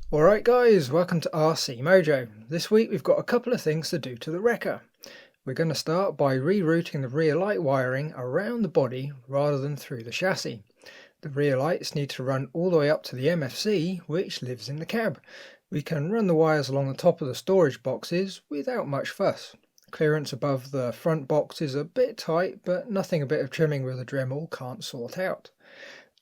Alright guys, welcome to RC Mojo. This week we've got a couple of things to do to the wrecker. We're going to start by rerouting the rear light wiring around the body rather than through the chassis. The rear lights need to run all the way up to the MFC, which lives in the cab. We can run the wires along the top of the storage boxes without much fuss. Clearance above the front box is a bit tight, but nothing a bit of trimming with a Dremel can't sort out.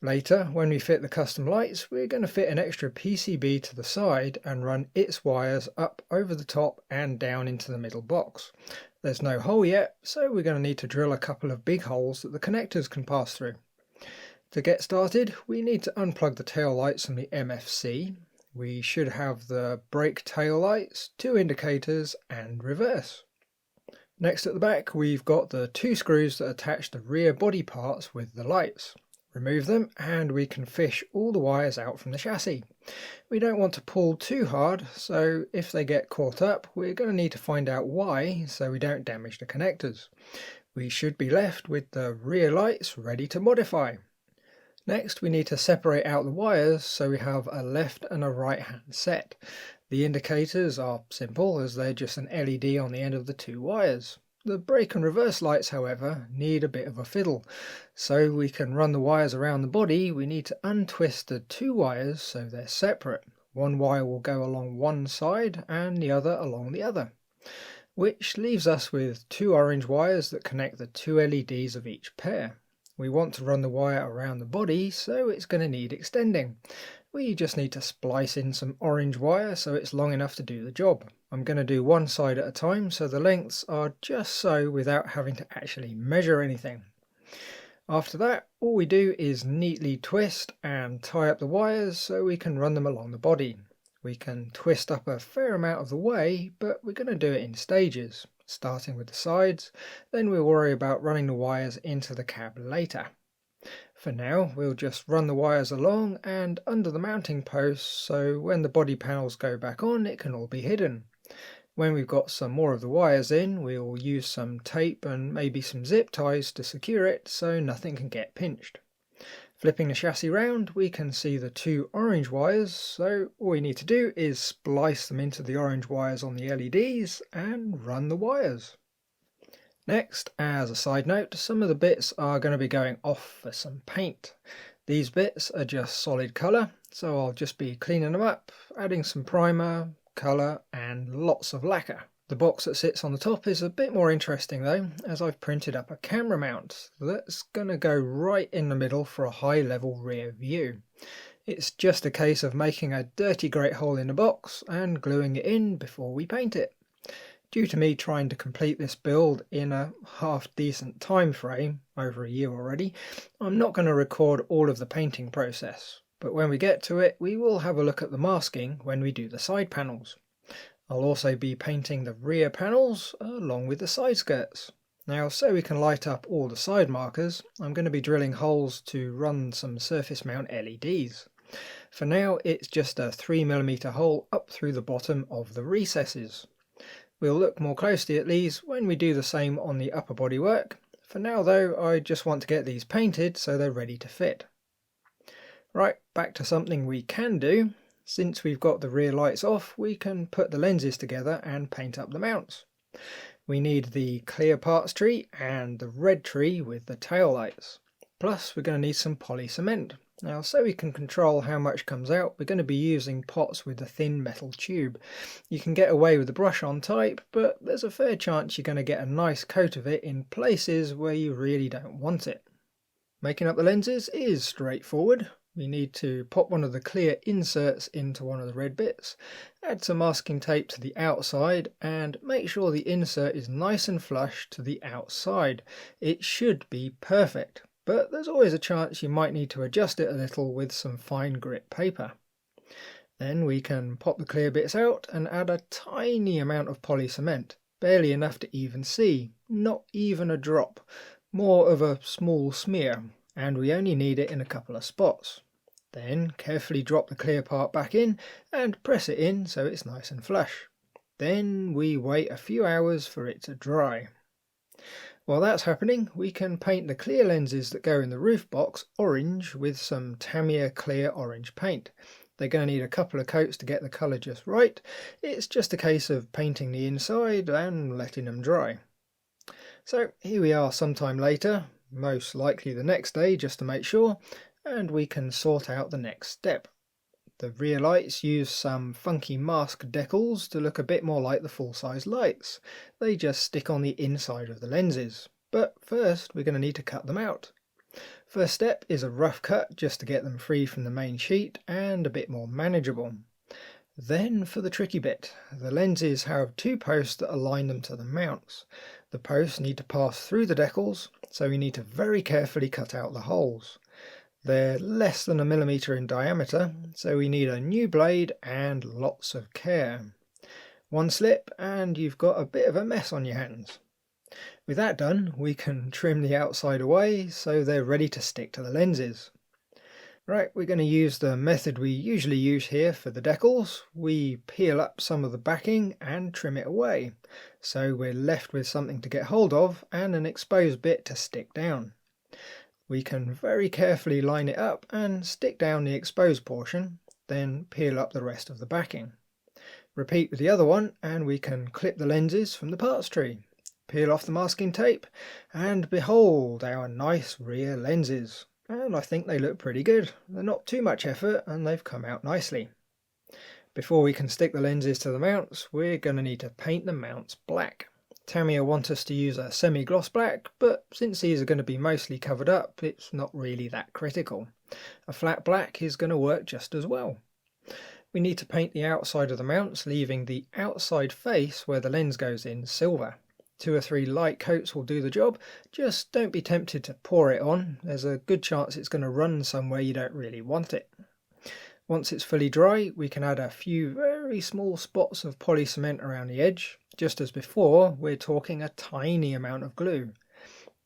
Later, when we fit the custom lights, we're going to fit an extra PCB to the side and run its wires up over the top and down into the middle box. There's no hole yet, so we're going to need to drill a couple of big holes that the connectors can pass through. To get started, we need to unplug the tail lights from the MFC. We should have the brake tail lights, 2 indicators and reverse. Next at the back, we've got the 2 screws that attach the rear body parts with the lights. Remove them and we can fish all the wires out from the chassis. We don't want to pull too hard, so if they get caught up, we're going to need to find out why so we don't damage the connectors. We should be left with the rear lights ready to modify. Next, we need to separate out the wires so we have a left and a right hand set. The indicators are simple as they're just an LED on the end of the 2 wires. The brake and reverse lights, however, need a bit of a fiddle. So we can run the wires around the body, we need to untwist the 2 wires so they're separate. One wire will go along one side and the other along the other, which leaves us with 2 orange wires that connect the 2 LEDs of each pair. We want to run the wire around the body, so it's going to need extending. We just need to splice in some orange wire so it's long enough to do the job. I'm going to do one side at a time so the lengths are just so without having to actually measure anything. After that, all we do is neatly twist and tie up the wires so we can run them along the body. We can twist up a fair amount of the way, but we're going to do it in stages, starting with the sides, then we'll worry about running the wires into the cab later. For now, we'll just run the wires along and under the mounting posts so when the body panels go back on, it can all be hidden. When we've got some more of the wires in, we'll use some tape and maybe some zip ties to secure it so nothing can get pinched. Flipping the chassis round, we can see the 2 orange wires, so all we need to do is splice them into the orange wires on the LEDs and run the wires. Next, as a side note, some of the bits are going to be going off for some paint. These bits are just solid colour, so I'll just be cleaning them up, adding some primer, colour and lots of lacquer. The box that sits on the top is a bit more interesting though, as I've printed up a camera mount that's going to go right in the middle for a high level rear view. It's just a case of making a dirty grate hole in the box and gluing it in before we paint it. Due to me trying to complete this build in a half decent time frame, over a year already, I'm not going to record all of the painting process. But when we get to it, we will have a look at the masking when we do the side panels. I'll also be painting the rear panels along with the side skirts. Now, so we can light up all the side markers, I'm going to be drilling holes to run some surface mount LEDs. For now, it's just a 3mm hole up through the bottom of the recesses. We'll look more closely at these when we do the same on the upper bodywork. For now though, I just want to get these painted so they're ready to fit. Right, back to something we can do. Since we've got the rear lights off, we can put the lenses together and paint up the mounts. We need the clear parts tree and the red tree with the tail lights. Plus we're going to need some poly cement. Now, so we can control how much comes out, we're going to be using pots with a thin metal tube. You can get away with the brush-on type, but there's a fair chance you're going to get a nice coat of it in places where you really don't want it. Making up the lenses is straightforward. We need to pop one of the clear inserts into one of the red bits, add some masking tape to the outside, and make sure the insert is nice and flush to the outside. It should be perfect, but there's always a chance you might need to adjust it a little with some fine grit paper. Then we can pop the clear bits out and add a tiny amount of poly cement, barely enough to even see, not even a drop, more of a small smear, and we only need it in a couple of spots. Then carefully drop the clear part back in and press it in so it's nice and flush. Then we wait a few hours for it to dry. While that's happening, we can paint the clear lenses that go in the roof box orange with some Tamiya clear orange paint. They're going to need a couple of coats to get the colour just right. It's just a case of painting the inside and letting them dry. So here we are sometime later, most likely the next day just to make sure, and we can sort out the next step. The rear lights use some funky mask decals to look a bit more like the full-size lights. They just stick on the inside of the lenses. But first we're going to need to cut them out. First step is a rough cut just to get them free from the main sheet and a bit more manageable. Then for the tricky bit, the lenses have two posts that align them to the mounts. The posts need to pass through the decals, so we need to very carefully cut out the holes. They're less than 1 millimeter in diameter, so we need a new blade and lots of care. One slip and you've got a bit of a mess on your hands. With that done, we can trim the outside away so they're ready to stick to the lenses. Right, we're going to use the method we usually use here for the decals. We peel up some of the backing and trim it away, so we're left with something to get hold of and an exposed bit to stick down. We can very carefully line it up and stick down the exposed portion, then peel up the rest of the backing. Repeat with the other one and we can clip the lenses from the parts tree. Peel off the masking tape and behold our nice rear lenses. And I think they look pretty good. They're not too much effort and they've come out nicely. Before we can stick the lenses to the mounts, we're going to need to paint the mounts black. Tamiya want us to use a semi-gloss black, but since these are going to be mostly covered up, it's not really that critical. A flat black is going to work just as well. We need to paint the outside of the mounts, leaving the outside face where the lens goes in silver. 2 or 3 light coats will do the job, just don't be tempted to pour it on, there's a good chance it's going to run somewhere you don't really want it. Once it's fully dry, we can add a few very small spots of poly cement around the edge. Just as before, we're talking a tiny amount of glue.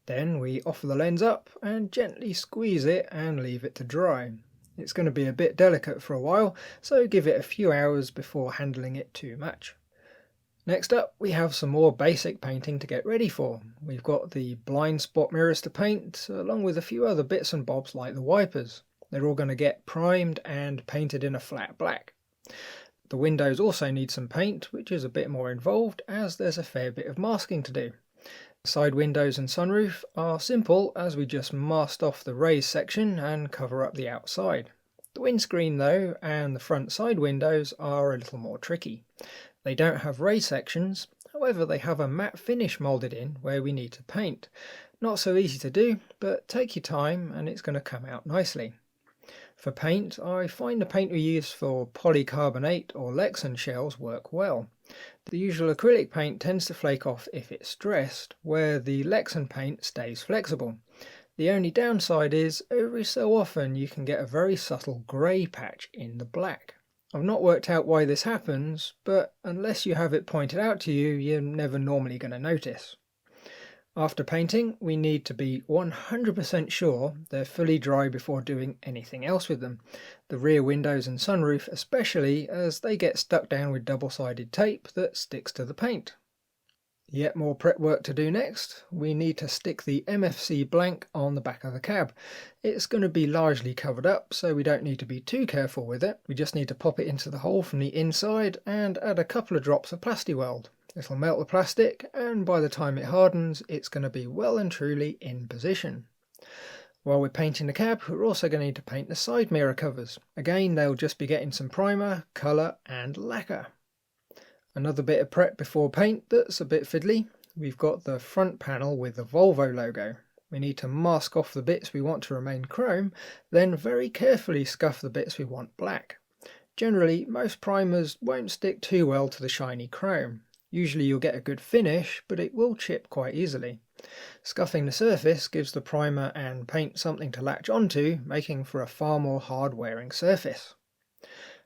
Then we offer the lens up and gently squeeze it and leave it to dry. It's going to be a bit delicate for a while, so give it a few hours before handling it too much. Next up, we have some more basic painting to get ready for. We've got the blind spot mirrors to paint, along with a few other bits and bobs like the wipers. They're all going to get primed and painted in a flat black. The windows also need some paint, which is a bit more involved as there's a fair bit of masking to do. Side windows and sunroof are simple as we just masked off the raised section and cover up the outside. The windscreen though and the front side windows are a little more tricky. They don't have raised sections, however they have a matte finish moulded in where we need to paint. Not so easy to do, but take your time and it's going to come out nicely. For paint, I find the paint we use for polycarbonate or Lexan shells work well. The usual acrylic paint tends to flake off if it's stressed, where the Lexan paint stays flexible. The only downside is, every so often you can get a very subtle grey patch in the black. I've not worked out why this happens, but unless you have it pointed out to you, you're never normally going to notice. After painting, we need to be 100% sure they're fully dry before doing anything else with them. The rear windows and sunroof especially, as they get stuck down with double-sided tape that sticks to the paint. Yet more prep work to do next. We need to stick the MFC blank on the back of the cab. It's going to be largely covered up, so we don't need to be too careful with it. We just need to pop it into the hole from the inside and add a couple of drops of Plasti-Weld. It'll melt the plastic, and by the time it hardens, it's going to be well and truly in position. While we're painting the cab, we're also going to need to paint the side mirror covers. Again, they'll just be getting some primer, colour and lacquer. Another bit of prep before paint that's a bit fiddly. We've got the front panel with the Volvo logo. We need to mask off the bits we want to remain chrome, then very carefully scuff the bits we want black. Generally, most primers won't stick too well to the shiny chrome. Usually you'll get a good finish, but it will chip quite easily. Scuffing the surface gives the primer and paint something to latch onto, making for a far more hard-wearing surface.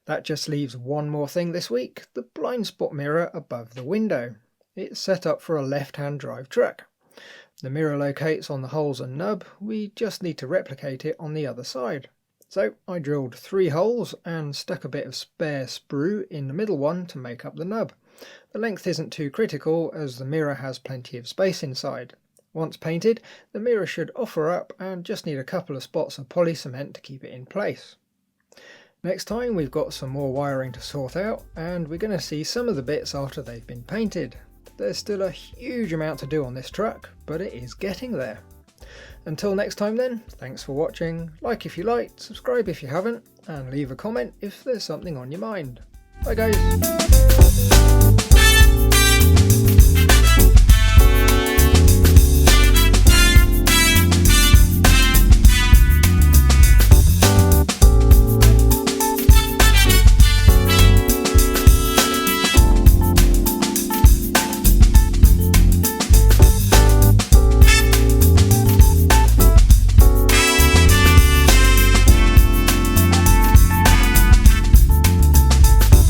That just leaves one more thing this week, the blind spot mirror above the window. It's set up for a left-hand drive truck. The mirror locates on the holes and nub, we just need to replicate it on the other side. So I drilled 3 holes and stuck a bit of spare sprue in the middle one to make up the nub. The length isn't too critical as the mirror has plenty of space inside. Once painted, the mirror should offer up and just need a couple of spots of poly cement to keep it in place. Next time we've got some more wiring to sort out, and we're going to see some of the bits after they've been painted. There's still a huge amount to do on this truck, but it is getting there. Until next time then, thanks for watching, like if you liked, subscribe if you haven't, and leave a comment if there's something on your mind. Bye guys!